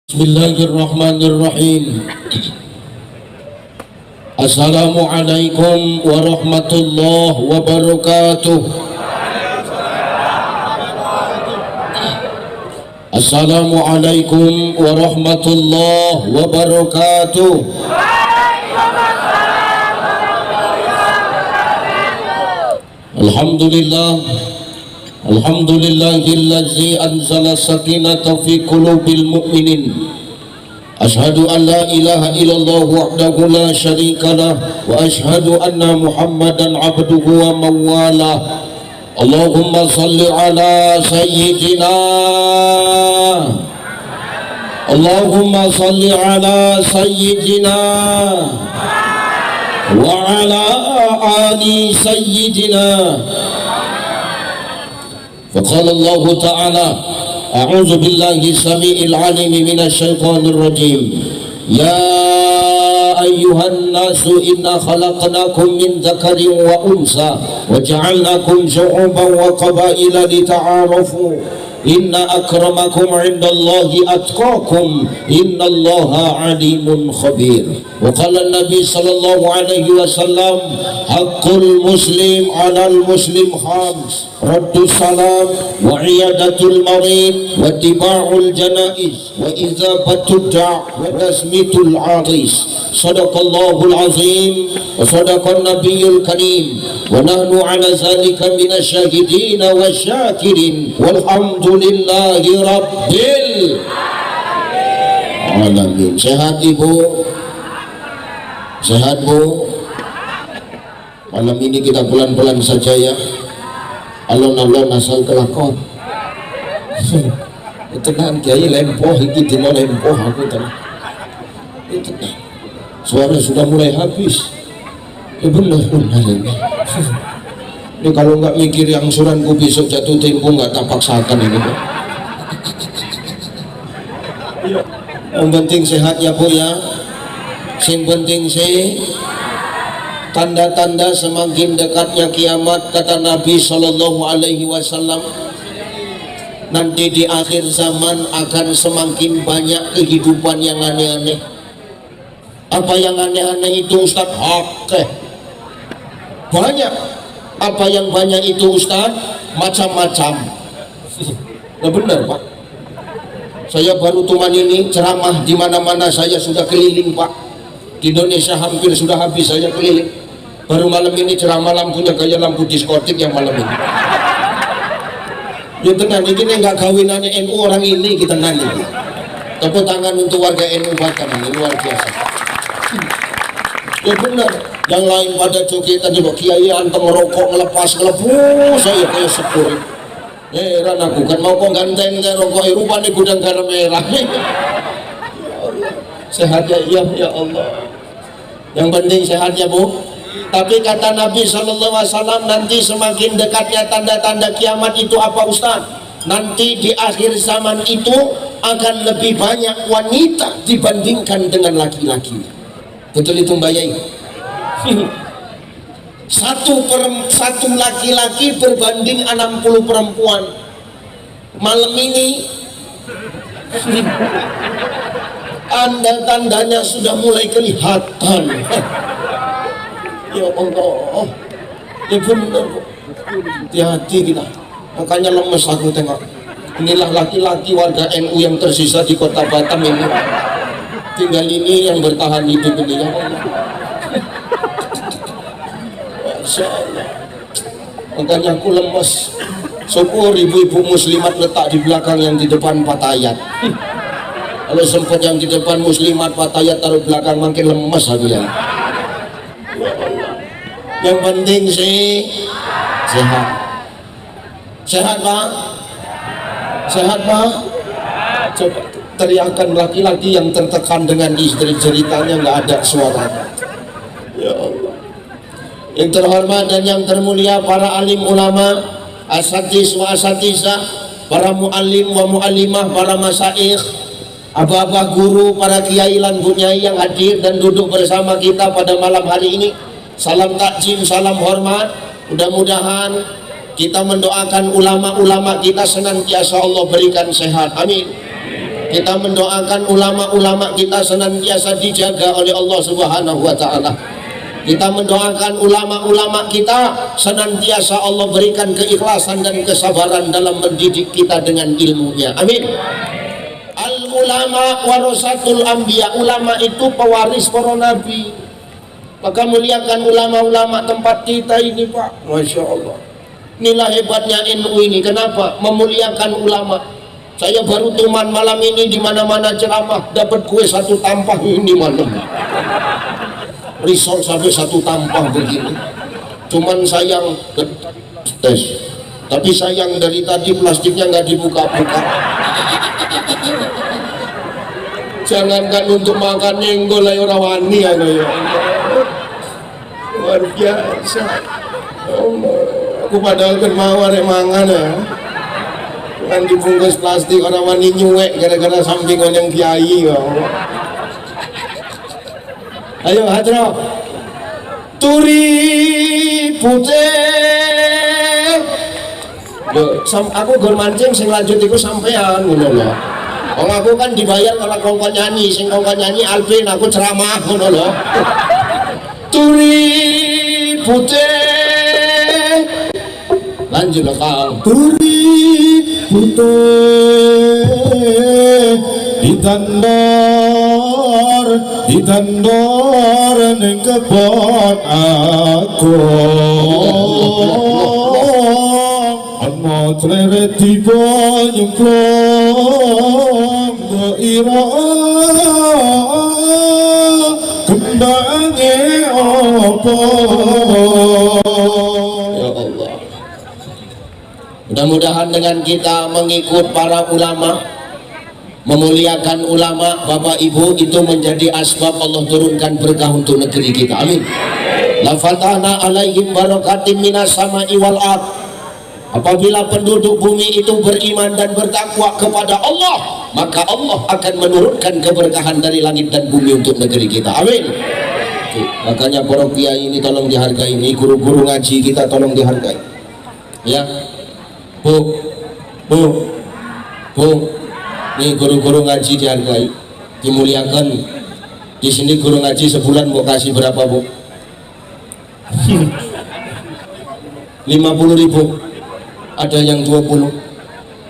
Bismillahirrahmanirrahim. Assalamualaikum warahmatullahi wabarakatuh. Assalamualaikum warahmatullahi wabarakatuh. Alhamdulillah. Alhamdulillahillazi anzala sakinata fi qulubil mu'minin. Ashhadu an la ilaha illallah wahdahu la syarika lah wa ashhadu anna Muhammadan abduhu wa mawalah. Allahumma salli ala sayyidina. Allahumma salli ala sayyidina wa ala ali sayyidina. فقال الله تعالى أعوذ بالله السميع العليم من الشيطان الرجيم يا أيها الناس إنا خلقناكم من ذكر وأنثى وجعلناكم شعوبا وقبائل لتعارفوا إن أكرمكم عند الله أتقاكم إن الله عليم خبير. وقال النبي صلى الله عليه وسلم حق المسلم على المسلم خمس: رد السلام وعيادة المريض واتباع الجنائز وإجابة الداع وتسمية العاطس. صدق الله العظيم وصدق النبي الكريم ونحن على ذلك من الشاهدين والشاكرين والحمد lillahi rabbil alamin. Sehat ibu? Sehat bu? Malam ini kita pelan-pelan saja ya, alon-alon asal kelakon. Itu kan kiai lempoh, iki dino lempoh aku tadi. Itu kan suara sudah mulai habis. Benar-benar ini. Ini kalau nggak mikir yang suranku besok jatuh tempo nggak tak paksakan ini. Yang penting sehat ya bu ya. Yang penting tanda-tanda semakin dekatnya kiamat kata Nabi Shallallahu Alaihi Wasallam. Nanti di akhir zaman akan semakin banyak kehidupan yang aneh-aneh. Apa yang aneh-aneh itu Ustaz? Oke, banyak. Apa yang banyak itu Ustaz? Macam-macam. Nah benar Pak. Saya baru tuman ini ceramah di mana-mana, saya sudah keliling Pak. Di Indonesia hampir sudah habis saya keliling. Baru malam ini ceramah lampunya kayak lampu diskotik yang malam ini. Ya tenang, ini nggak kawinan NU orang ini kita nanti. Tepuk tangan untuk warga NU Batam ini luar biasa. Ya benar, yang lain pada joget tadi kok kiai anteng ngerokok ngelepas saya kayak sepur. Heran aku kan mau kok ganteng kayak rokok rupanya gudang garam merah. Sehat ya Allah. Yang penting sehat ya bu. Tapi kata Nabi SAW nanti semakin dekatnya tanda-tanda kiamat itu apa Ustaz? Nanti di akhir zaman itu akan lebih banyak wanita dibandingkan dengan laki-laki. Betul itu Mbak Yai? Satu laki-laki berbanding 60 perempuan. Malam ini tanda-tandanya sudah mulai kelihatan. Ya Allah, ya benar, hati-hati kita. Makanya lemes aku tengok. Inilah laki-laki warga NU yang tersisa di kota Batam ini. Tinggal ini yang bertahan hidup ini ya Allah. Masya Allah. Makanya aku lemes. Syukur ibu-ibu muslimat letak di belakang, yang di depan patayat. Kalau sempat yang di depan muslimat patayat taruh belakang makin lemes aku ya. Yang penting sehat. Sehat Pak? Sehat Pak? Coba teriakan laki-laki yang tertekan dengan istri, ceritanya nggak ada suaranya. Ya Allah. Yang terhormat dan yang termulia para alim ulama, asatiz wa asatizah, para muallim wa muallimah, para masyayikh, abah-abah guru, para kiai lan bunyai yang hadir dan duduk bersama kita pada malam hari ini. Salam takjim, salam hormat. Mudah-mudahan kita mendoakan ulama-ulama kita senantiasa Allah berikan sehat. Amin. Kita mendoakan ulama-ulama kita senantiasa dijaga oleh Allah Subhanahu wa taala. Kita mendoakan ulama-ulama kita senantiasa Allah berikan keikhlasan dan kesabaran dalam mendidik kita dengan ilmunya. Amin. Al ulama warasatul anbiya. Ulama itu pewaris para nabi. Maka muliakan ulama-ulama tempat kita ini, Pak. Masya Allah. Inilah hebatnya NU ini. Kenapa? Memuliakan ulama. Saya baru tuman malam ini di mana-mana ceramah dapat kue satu tampah ini malam. Risol sampai satu tampah begini. Cuman sayang tes. Tapi sayang dari tadi plastiknya nggak dibuka-buka. Jangankan untuk makan nyenggol ayo rawani ya. Luar biasa. Allah. Aku padahal kan mau arek mangan ya. Kan dibungkus plastik orang wani nyuwek gara-gara samping yang kiai ya. Ayo hadro turi putih. Aku gor mancing sing lanjut iku sampean ngono lho. Wong aku kan dibayar kalau kongkon nyanyi, sing kongkon nyanyi Alvin, aku ceramah ngono lho. Turi putih. Lanjut lho Kang. Turi putih ditandor ning kebon aku. Ana cleret tiba nyemplung ira kendange apa. Ya Allah. Mudah-mudahan dengan kita mengikut para ulama, memuliakan ulama, Bapak Ibu, itu menjadi asbab Allah turunkan berkah untuk negeri kita. Amin. La fatahna alaihim barakatim minas sama'i wal ardh. Apabila penduduk bumi itu beriman dan bertakwa kepada Allah, maka Allah akan menurunkan keberkahan dari langit dan bumi untuk negeri kita. Amin. Makanya para kiai ini tolong dihargai, ini guru-guru ngaji kita tolong dihargai. Ya. Bu, ini guru-guru ngaji dihargai, dimuliakan. Di sini guru ngaji sebulan mau kasih berapa, Bu? 50.000. Ada yang 20.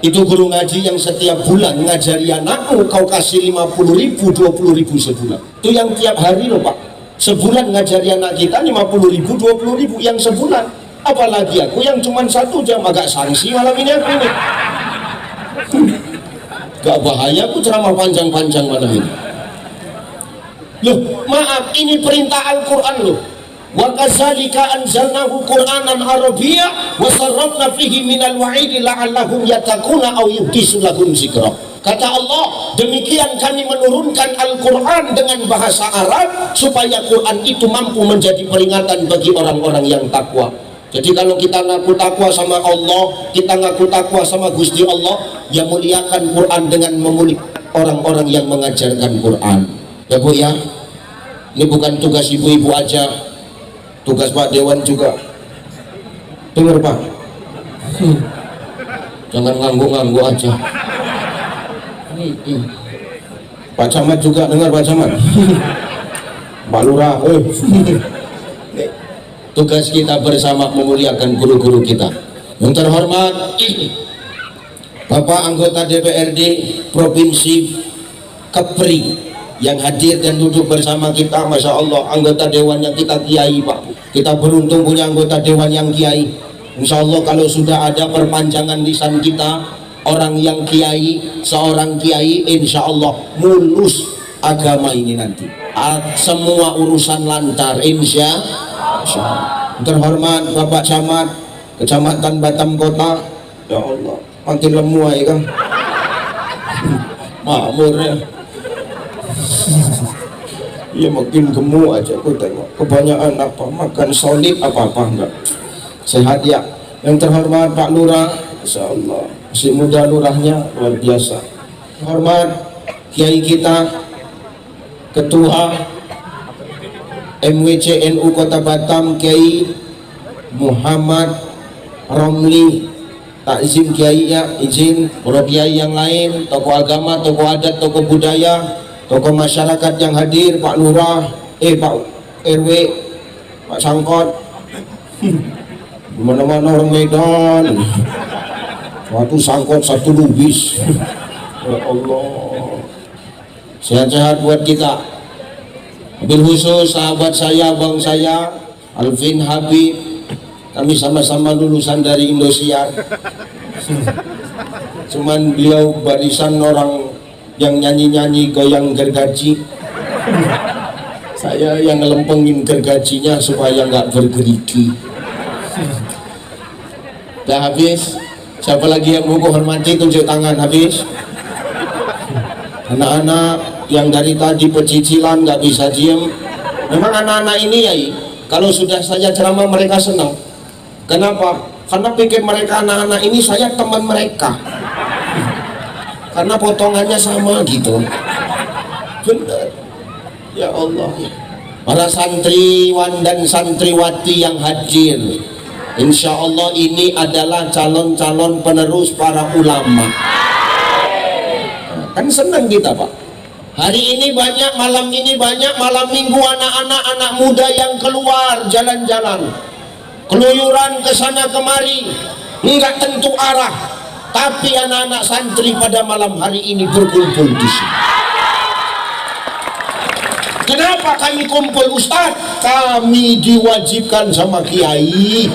Itu guru ngaji yang setiap bulan ngajari anakmu, kau kasih 50.000, 20.000 sebulan. Itu yang tiap hari loh Pak. Sebulan ngajari anak kita 50.000, 20.000 yang sebulan. Apalagi aku yang cuma 1 jam, agak sanksi malam ini aku ini. Gak bahaya aku ceramah panjang-panjang malam ini. Loh, maaf, ini perintah Al-Quran loh. Wa kadzalika anzalnahu Qur'anan Arabiyya wa sarrafna fihi minal wa'idi la'allahum yattaquna aw yuhdisu lahum dzikra. Kata Allah, demikian kami menurunkan Al-Quran dengan bahasa Arab supaya Quran itu mampu menjadi peringatan bagi orang-orang yang takwa. Jadi kalau kita ngaku takwa sama Allah, kita ngaku takwa sama Gusti Allah, ya muliakan Quran dengan memuliakan orang-orang yang mengajarkan Quran. Ya Bu ya, ini bukan tugas ibu-ibu aja, tugas Pak Dewan juga. Dengar Pak, jangan nganggu-nganggu aja. Pak Camat juga dengar Pak Camat. Pak Lurah, tugas kita bersama memuliakan guru-guru kita. Yang terhormat Bapak anggota DPRD Provinsi Kepri yang hadir dan duduk bersama kita, Masya Allah, anggota dewan yang kita kiai Pak. Kita beruntung punya anggota dewan yang kiai. Insya Allah kalau sudah ada perpanjangan lisan kita, orang yang kiai, seorang kiai, insya Allah mulus agama ini nanti. Semua urusan lancar, insya Allah. Terhormat Bapak Camat Kecamatan Batam Kota, ya Allah, makin lemu ya kan. Makmur ya. Iya makin gemuk aja aku tengok. Kebanyakan apa, makan solid apa-apa enggak. Sehat ya. Yang terhormat Pak Lurah, Insya Allah masih muda lurahnya, luar biasa. Terhormat Kiai kita, Ketua MWC NU Kota Batam, Kiai Muhammad Romli tak izin kiai ya, izin para kiai yang lain, tokoh agama, tokoh adat, tokoh budaya, tokoh masyarakat yang hadir, Pak Lurah, Pak RW, Pak Sangkot, mana-mana orang Medan, waktu Sangkot satu lubis, ya Allah, sehat-sehat buat kita. Bil khusus sahabat saya, bang saya, Alvin Habib, kami sama-sama lulusan dari Indosiar. Cuman beliau barisan orang yang nyanyi-nyanyi goyang gergaji. Saya yang ngelempengin gergajinya supaya nggak bergerigi. Udah habis. Siapa lagi yang mau hormati tunjuk tangan habis. Anak-anak yang dari tadi pecicilan nggak bisa diem. Memang anak-anak ini ya, kalau sudah saya ceramah mereka senang. Kenapa? Karena pikir mereka anak-anak ini saya teman mereka, karena potongannya sama gitu. Benar, ya Allah. Para santriwan dan santriwati yang hadir, insya Allah ini adalah calon-calon penerus para ulama. Kan senang kita Pak. Hari ini banyak, malam ini banyak, malam minggu anak-anak, anak muda yang keluar jalan-jalan, keluyuran ke sana kemari, enggak tentu arah, tapi anak-anak santri pada malam hari ini berkumpul di sini. Kenapa kami kumpul Ustaz? Kami diwajibkan sama kiai.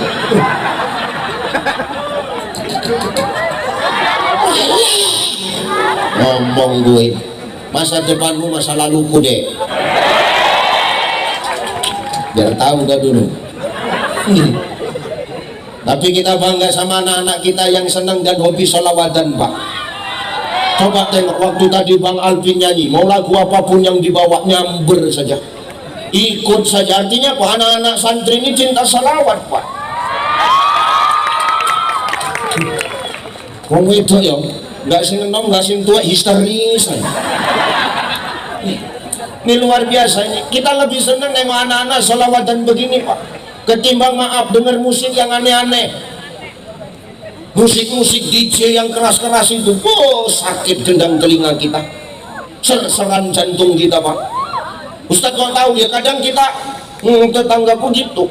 Ngomong gue, masa depanmu masa laluku deh, biar tahu dah dulu. Tapi kita bangga sama anak-anak kita yang senang dan hobi sholawatan Pak. Coba tengok waktu tadi Bang Alvin nyanyi, mau lagu apapun yang dibawa nyamber saja, ikut saja. Artinya apa? Anak-anak santri ini cinta sholawat Pak. Wong itu ya nggak sing enom, nggak sing tua, histeris aja. Ini luar biasa ini. Kita lebih senang nengok anak-anak sholawatan begini Pak, ketimbang maaf dengar musik yang aneh-aneh, musik-musik DJ yang keras-keras itu. Sakit gendang telinga kita, serseran jantung kita Pak. Ustadz kau tahu ya, kadang kita tetanggaku gitu.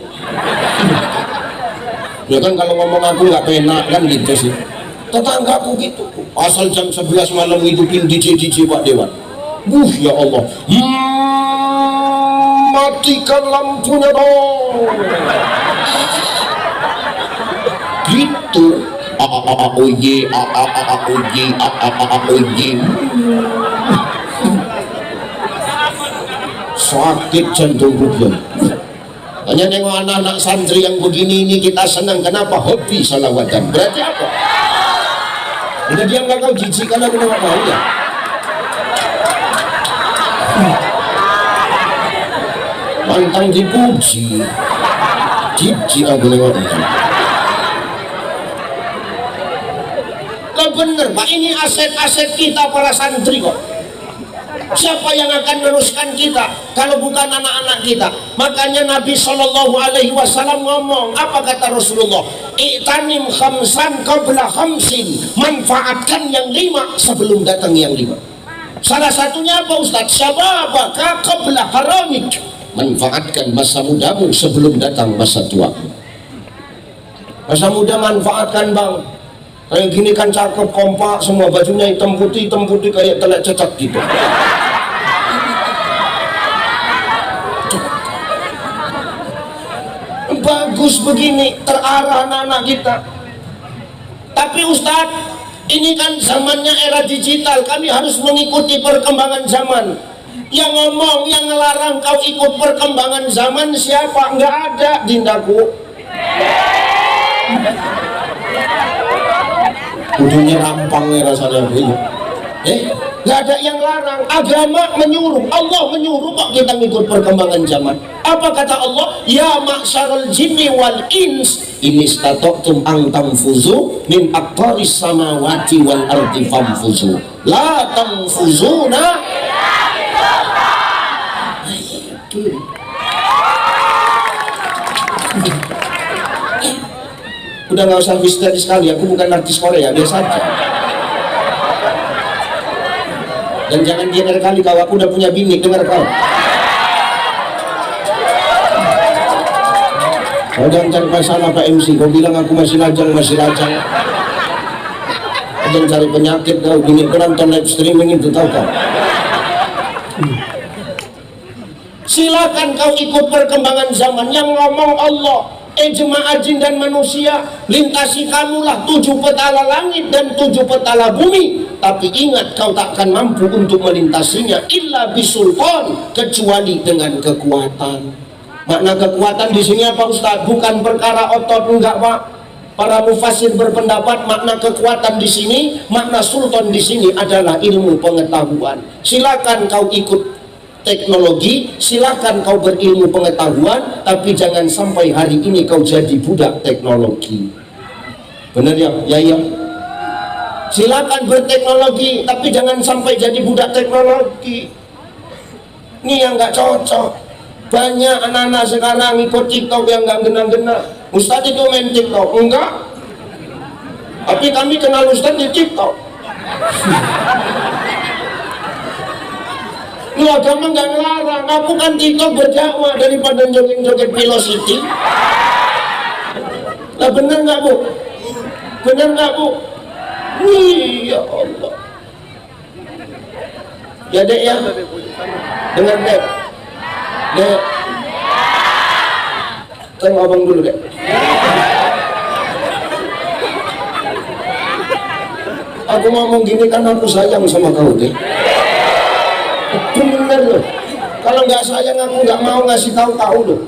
Ya kan kalau ngomong aku nggak penak kan gitu sih. Tetanggaku gitu, asal jam 11 malam hidupin DJ Pak Dewan. Ya Allah, matikan lampunya dong. Gitu. Sakit jantung rupiah. Hanya nengok anak-anak santri yang begini ini kita senang. Kenapa? Hobi salawatan. Berarti apa? Udah diam gak kau jijik karena kenapa mau ya? Pantang dipuji, jijik aku nengok itu. Lah bener Pak, ini aset-aset kita para santri kok. Siapa yang akan meneruskan kita kalau bukan anak-anak kita? Makanya Nabi SAW ngomong, apa kata Rasulullah? I'tanim khamsan qabla khamsin, manfaatkan yang 5 sebelum datang yang 5. Salah satunya apa Ustaz? Syababaka qabla haramik, manfaatkan masa mudamu sebelum datang masa tua. Masa muda manfaatkan bang. Kayak gini kan cakep, kompak, semua bajunya hitam putih kayak telak cecak gitu. Bagus begini, terarah anak-anak kita. Tapi Ustadz, ini kan zamannya era digital, kami harus mengikuti perkembangan zaman. Yang ngomong, yang ngelarang kau ikut perkembangan zaman siapa? Nggak ada, Dindaku. Kudunya rampang ya rasanya begini. Nggak ada yang larang. Agama menyuruh, Allah menyuruh kok kita ngikut perkembangan zaman. Apa kata Allah? Ya ma'syarul jinni wal ins in istata'tum an tanfuzu min aqtaris samawati wal ardi fanfuzu la tanfuzuna. Udah nggak usah histeris sekali, aku bukan artis Korea, biasa aja. Dan jangan gener kali kau, aku udah punya bini, dengar kau. Kau jangan cari masalah Pak MC, kau bilang aku masih lajang. Jangan cari penyakit kau, bini kau nonton live streaming itu, tahu kau. Silakan kau ikut perkembangan zaman, yang ngomong Allah. Jemaah jin dan manusia, lintasi kamulah 7 petala langit dan 7 petala bumi, tapi ingat kau takkan mampu untuk melintasinya illa bisultan, kecuali dengan kekuatan. Makna kekuatan di sini apa Ustaz? Bukan perkara otot, enggak Pak. Para mufassir berpendapat makna kekuatan di sini, makna sultan di sini adalah ilmu pengetahuan. Silakan kau ikut teknologi, silakan kau berilmu pengetahuan, tapi jangan sampai hari ini kau jadi budak teknologi. Benar ya? Ya. Silakan berteknologi, tapi jangan sampai jadi budak teknologi. Ini yang nggak cocok. Banyak anak-anak sekarang ikut TikTok yang nggak gena-gena. Ustaz itu main TikTok, enggak? Tapi kami kenal Ustaz di TikTok. Lu agama nggak ngelarang, aku kan TikTok berdakwah daripada joget-joget velocity. Nah bener nggak Bu? Bener nggak Bu? Ya Allah. Ya Dek ya, dengar Dek. Dek, tengok abang dulu Dek. Aku ngomong gini kan aku sayang sama kau Dek. Bener loh. Kalau nggak sayang aku nggak mau ngasih tahu loh.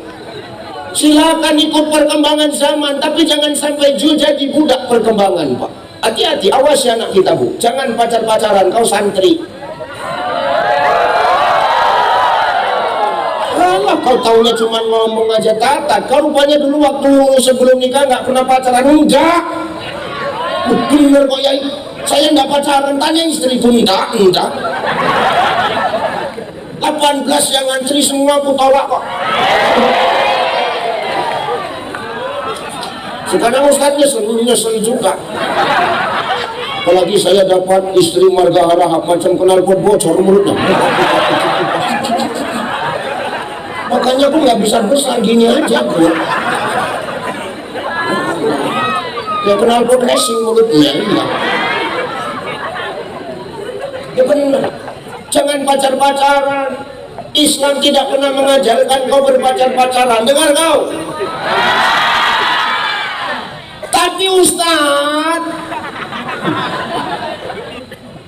Silakan ikut perkembangan zaman, tapi jangan sampai jadi budak perkembangan Pak. Hati-hati, awas ya anak kita Bu. Jangan pacar-pacaran, kau santri. Alah, kau taunya cuma ngomong aja tatat. Kau rupanya dulu waktu sebelum nikah nggak pernah pacaran. Enggak. Bener kok ya. Saya nggak pacaran, tanya istriku. Enggak. 18 yang ngantri semua aku tolak kok. Sekarang Ustaz nyesel juga. Apalagi saya dapat istri marga harahap macam knalpot bocor mulutnya. Makanya aku nggak bisa besar gini aja Bu. Ya knalpot racing mulutnya. Ya benar. Jangan pacar-pacaran. Islam tidak pernah mengajarkan kau berpacar-pacaran. Dengar kau. Tapi Ustaz,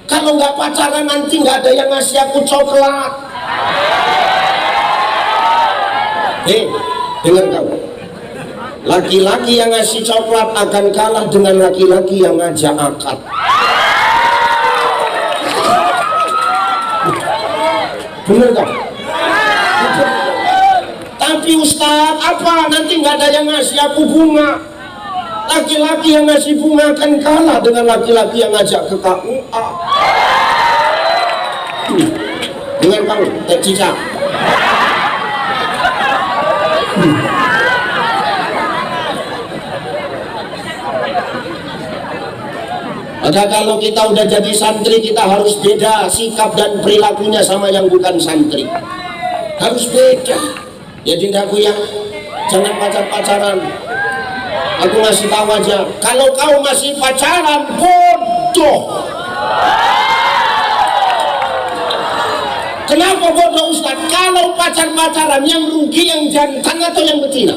kalau nggak pacaran nanti nggak ada yang ngasih aku coklat. Dengar kau. Laki-laki yang ngasih coklat akan kalah dengan laki-laki yang ngajak akad. Bener kan? Tapi Ustaz, apa? Nanti nggak ada yang ngasih aku bunga. Laki-laki yang ngasih bunga akan kalah dengan laki-laki yang ngajak ke KUA. Dengar kamu, Teh Cica. Maka kalau kita udah jadi santri, kita harus beda sikap dan perilakunya sama yang bukan santri. Harus beda. Ya dindaku ya, jangan pacar-pacaran. Aku ngasih tahu aja, kalau kau masih pacaran, bodoh. Kenapa bodoh Ustaz? Kalau pacar-pacaran yang rugi yang jantan atau yang betina?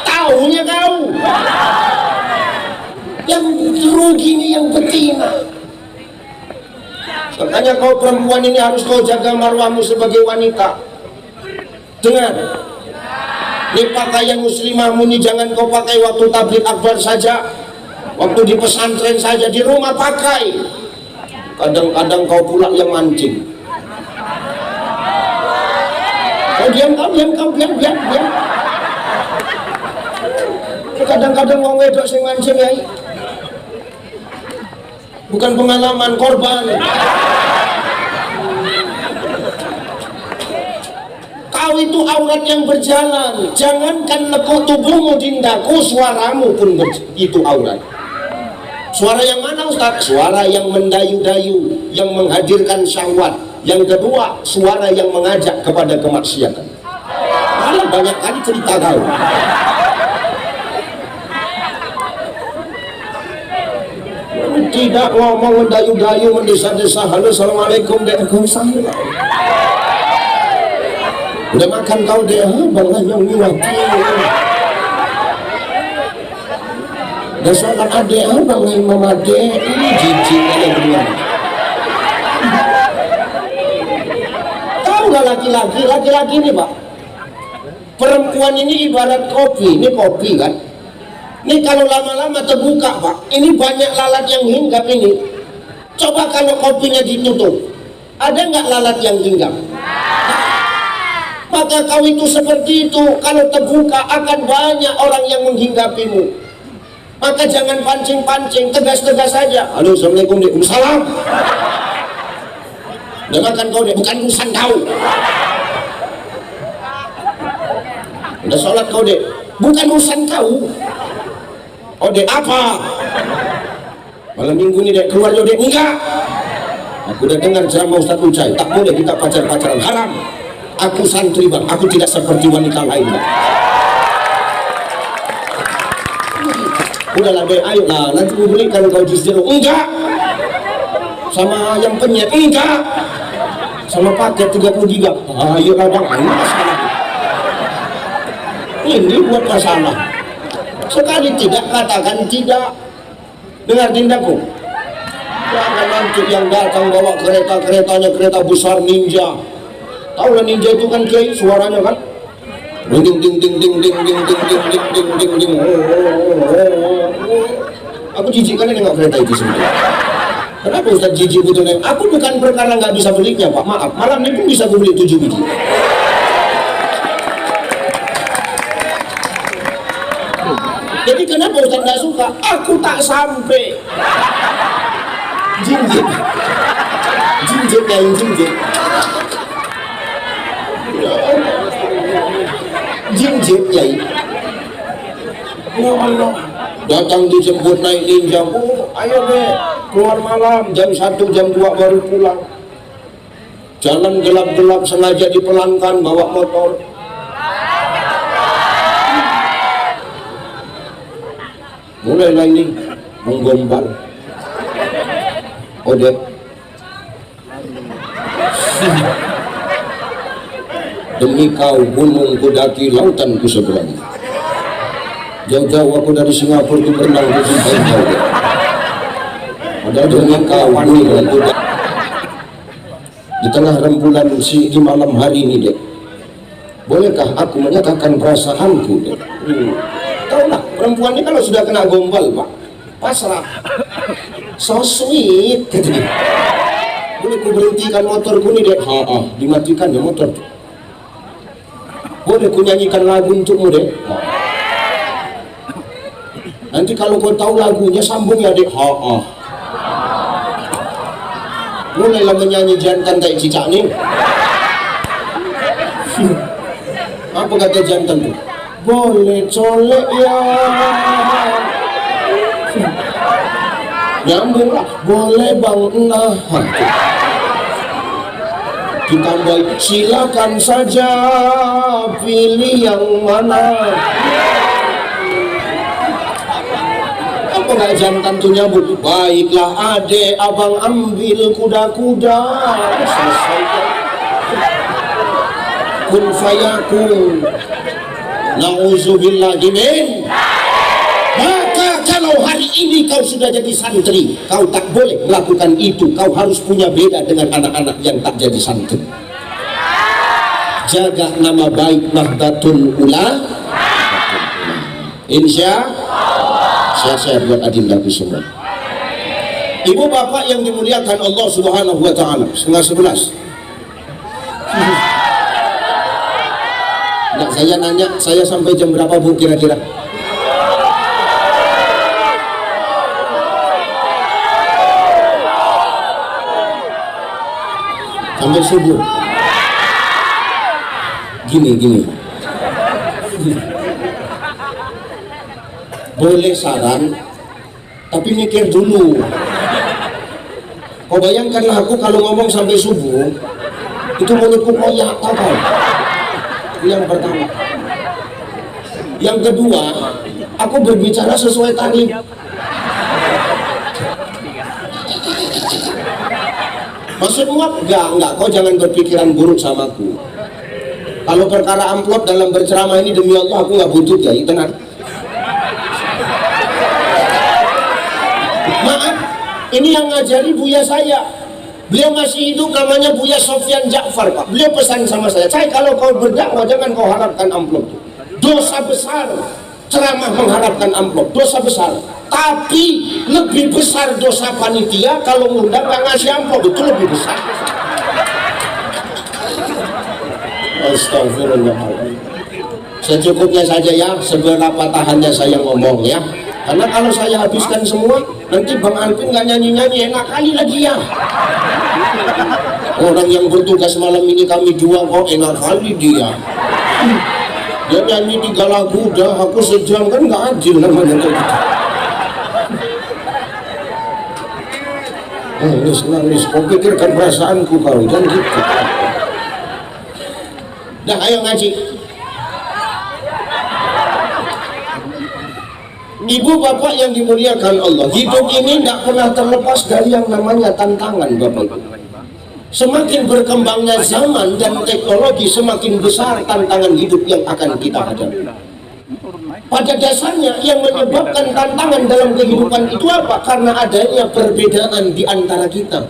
Taunya kau. Yang rugi ini yang betina. Makanya kau perempuan ini harus kau jaga marwahmu sebagai wanita. Dengar, ini pakaian muslimahmu ini jangan kau pakai waktu tabligh akbar saja, waktu di pesantren saja, di rumah pakai. Kadang-kadang kau pula yang mancing. Kau diam. Kadang-kadang wong wedok sing mancing ya. Bukan pengalaman, korban. Kau itu itu aurat yang berjalan. Jangankan lekuk tubuhmu dindaku, suaramu pun itu aurat. Suara yang mana Ustaz? Suara yang mendayu-dayu, yang menghadirkan syahwat. Yang kedua, suara yang mengajak kepada kemaksiatan. Malah banyak kali cerita kau. Tidak ngomong mendayu-dayu, mendesa-desa, halo assalamualaikum dek, udah makan kau deh, bang yang nyuati. Udah sholat adek, bang yang memade, ini jijik aja berdua. Tahu nggak laki-laki ini pak? Perempuan ini ibarat kopi, ini kopi kan? Ini kalau lama-lama terbuka pak, ini banyak lalat yang hinggap ini. Coba kalau kopinya ditutup, ada nggak lalat yang hinggap? Maka kau itu seperti itu, kalau terbuka akan banyak orang yang menghinggapimu. Maka jangan pancing-pancing, tegas-tegas saja. Halo assalamualaikum, waalaikumsalam. Udah makan kau deh, bukan urusan kau. Udah sholat kau deh, bukan urusan kau. Oh dek apa? Malam minggu ini dek keluar dek, enggak. Aku udah dengar ceramah Ustaz Ucai, tak boleh kita pacaran, haram. Aku santri bang, aku tidak seperti wanita lain bang. Udahlah dek, ayo lah, nanti aku belikan kau jus jeruk. Enggak. Sama ayam penyet, enggak. Sama paket 30 giga. Ayo lah bang, ini masalah. Ini buat masalah. Sekali tidak, katakan tidak. Dengar tindakku. Jangan nanti yang datang bawa keretanya kereta besar ninja. Tahu lah ninja itu kan kiai, suaranya kan ding ding ding ding ding ding ding ding ding ding ding ding. Aku jijik kan nengok kereta itu sendiri. Kenapa Ustaz jijik betul? Aku bukan perkara nggak bisa belinya pak, maaf. Malam ini pun bisa aku beli 7 biji. Jadi kenapa Ustaz nggak suka? Aku tak sampai. Jinjit yang jinjit. Jinjit yai. Ya Allah. Datang dijemput naik ninja. Oh, ayo deh keluar malam jam 1 jam 2 baru pulang. Jalan gelap-gelap sengaja dipelankan bawa motor. Mulailah ini menggombal. Odek. Demi kau gunung kudaki lautan ku seberangi. Jauh-jauh aku dari Singapura itu berenang ke jauh. Ada demi kau gunung kudaki. Di tengah rembulan di malam hari ini dek. Bolehkah aku menyatakan perasaanku dek? Taulah perempuan ini kalau sudah kena gombal pak, pasrah. So sweet katanya. Boleh ku berhentikan motorku nih dek? Dimatikan ya motor. Boleh ku nyanyikan lagu untukmu dek? Nanti kalau kau tahu lagunya sambung ya dek. Mulailah menyanyi jantan kayak cicak nih. Apa kata jantan tuh? Boleh colek ya, nyambung lah. Boleh bang, nah ditambah silakan saja pilih yang mana. Apa nggak jantan tuh nyambung? Baiklah adek, abang ambil kuda-kuda. Selesai kun fayakun. Na'udzubillah min. Maka kalau hari ini kau sudah jadi santri, kau tak boleh melakukan itu. Kau harus punya beda dengan anak-anak yang tak jadi santri. Jaga nama baik Nahdlatul Ulama. Insya Allah saya buat adindaku semua. Ibu bapak yang dimuliakan Allah Subhanahu wa taala, 10:30. Nah, saya nanya, saya sampai jam berapa bu kira-kira? Sampai subuh. gini. Boleh saran, tapi mikir dulu. Kau bayangkanlah aku kalau ngomong sampai subuh, itu mulutku koyak, tahu? Yang pertama. Yang kedua, aku berbicara sesuai tadi. Maksudmu enggak, kau jangan berpikiran buruk sama aku. Kalau perkara amplop dalam berceramah ini, demi Allah aku nggak butuh ya, tenang. Maaf, ini yang ngajari Buya saya. Beliau masih hidup, namanya Buya Sofyan Ja'far, Pak. Beliau pesan sama saya, kalau kau berdakwah jangan kau harapkan amplop. Dosa besar ceramah mengharapkan amplop, dosa besar. Tapi lebih besar dosa panitia kalau ngundang nggak ngasih amplop, itu lebih besar. Astagfirullahaladzim. Secukupnya saja ya, seberapa tahannya saya ngomong ya. Karena kalau saya habiskan semua, nanti Bang Alvin nggak nyanyi-nyanyi, enak kali lagi ya. Orang yang bertugas malam ini kami dua kok, enak kali dia. Dia nyanyi 3 lagu udah, aku sejam, kan nggak adil namanya kayak gitu. Nangis, kau pikirkan perasaanku kau, kan gitu. Dah, ayo ngaji. Ibu bapak yang dimuliakan Allah, hidup ini tidak pernah terlepas dari yang namanya tantangan, Bapak. Semakin berkembangnya zaman dan teknologi, semakin besar tantangan hidup yang akan kita hadapi. Pada dasarnya yang menyebabkan tantangan dalam kehidupan itu apa? Karena adanya perbedaan di antara kita.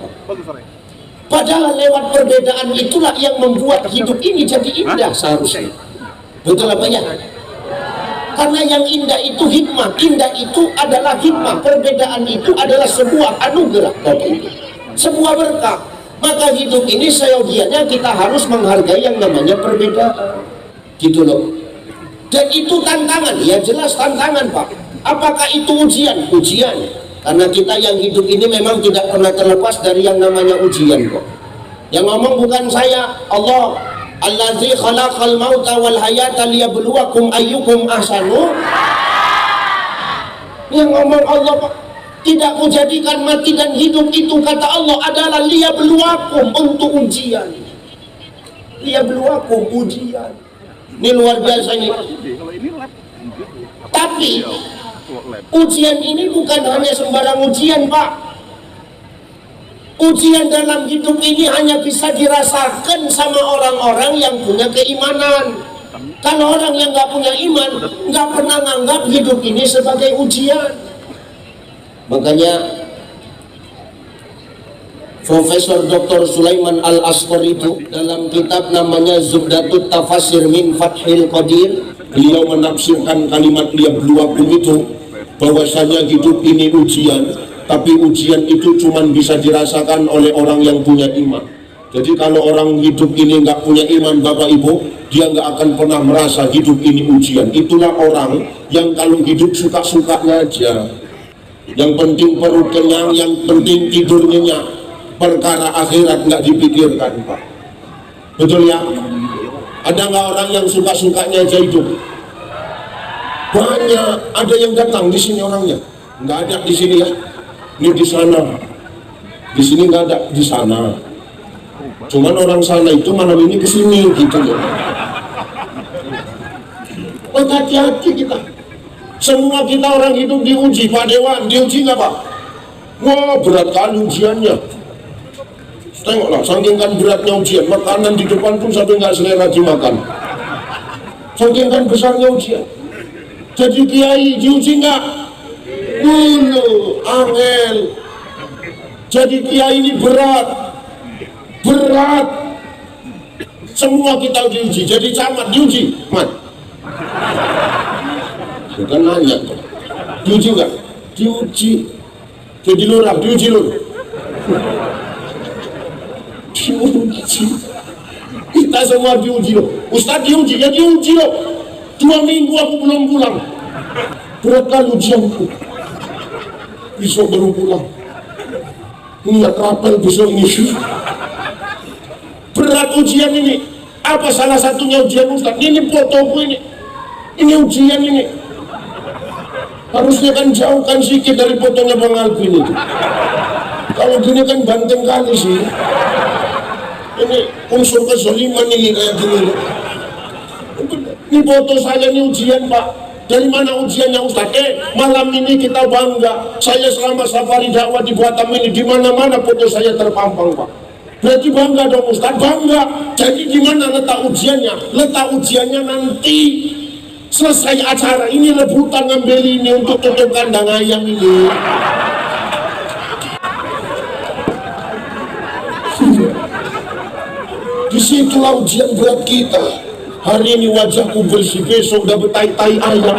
Padahal lewat perbedaan itulah yang membuat hidup ini jadi indah seharusnya. Betul apa ya? Karena yang indah itu hikmah, indah itu adalah hikmah, perbedaan itu adalah sebuah anugerah, sebuah berkah. Maka hidup ini seyogianya kita harus menghargai yang namanya perbedaan, gitu loh. Dan itu tantangan, ya jelas tantangan Pak. Apakah itu ujian? Ujian. Karena kita yang hidup ini memang tidak pernah terlepas dari yang namanya ujian kok. Yang ngomong bukan saya, Allah. Allazi khalaqal mauta wal hayata liyabluwakum ayyukum ahsanu. Yang ngomong Allah, Pak. Tidak kujadikan mati dan hidup itu, kata Allah, adalah liyabluwakum, untuk ujian. Liyabluwakum, ujian. Ini luar biasa nih. Tapi ujian ini bukan hanya sembarang ujian, Pak. Ujian dalam hidup ini hanya bisa dirasakan sama orang-orang yang punya keimanan. Kalau orang yang nggak punya iman, nggak pernah menganggap hidup ini sebagai ujian. Makanya Profesor Dr. Sulaiman Al-Asqar itu dalam kitab namanya Zubdatut Tafasir min Fathil Qadir, beliau menafsirkan kalimat liyabluwakum itu bahwasanya hidup ini ujian, tapi ujian itu cuma bisa dirasakan oleh orang yang punya iman. Jadi kalau orang hidup ini nggak punya iman, Bapak Ibu, dia nggak akan pernah merasa hidup ini ujian. Itulah orang yang kalau hidup suka-sukanya aja, yang penting perut kenyang, yang penting tidur nyenyak, perkara akhirat nggak dipikirkan, Pak. Betul ya? Ada nggak orang yang suka-sukanya aja hidup? Banyak. Ada yang datang di sini orangnya, nggak ada di sini ya. Ini di sana, di sini nggak ada, di sana. Cuman orang sana itu malam ini kesini gitu loh. Oh, hati-hati kita. Semua kita orang hidup diuji, Pak Dewan. Diuji nggak Pak? Wah, berat kali ujiannya. Tengoklah, saking kan beratnya ujian, makanan di depan pun sampai nggak selera dimakan. Saking kan besarnya ujian. Jadi kiai diuji nggak? Angel. Jadi kiai ini berat. Semua kita diuji. Jadi camat diuji, Mat. Bukan nanya, diuji nggak? Diuji. Jadi lurah, diuji lur. Diuji. Kita semua diuji loh. Ustaz diuji, ya diuji loh. 2 minggu aku belum pulang. Berat kali ujianku. Besok baru pulang. Niat rapel besok ngisi. Berat ujian ini. Apa salah satunya ujian Ustaz? Ini fotoku ini. Ini ujian ini. Harusnya kan jauhkan sedikit dari fotonya Bang Alvin itu. Kalau gini kan banteng kali sih. Ini unsur kezaliman ini kayak gini. Ini foto saya, ini ujian Pak. Dari mana ujiannya Ustaz? Malam ini kita bangga. Saya selama safari dakwah di Batam ini, di mana-mana foto saya terpampang Pak. Berarti bangga dong Ustaz, bangga. Jadi di mana letak ujiannya? Letak ujiannya nanti selesai acara ini, rebutan ngambil ini untuk tutup kandang ayam ini. Disitulah ujian berat kita. Hari ini wajahku bersih, besok udah betai-tai ayam.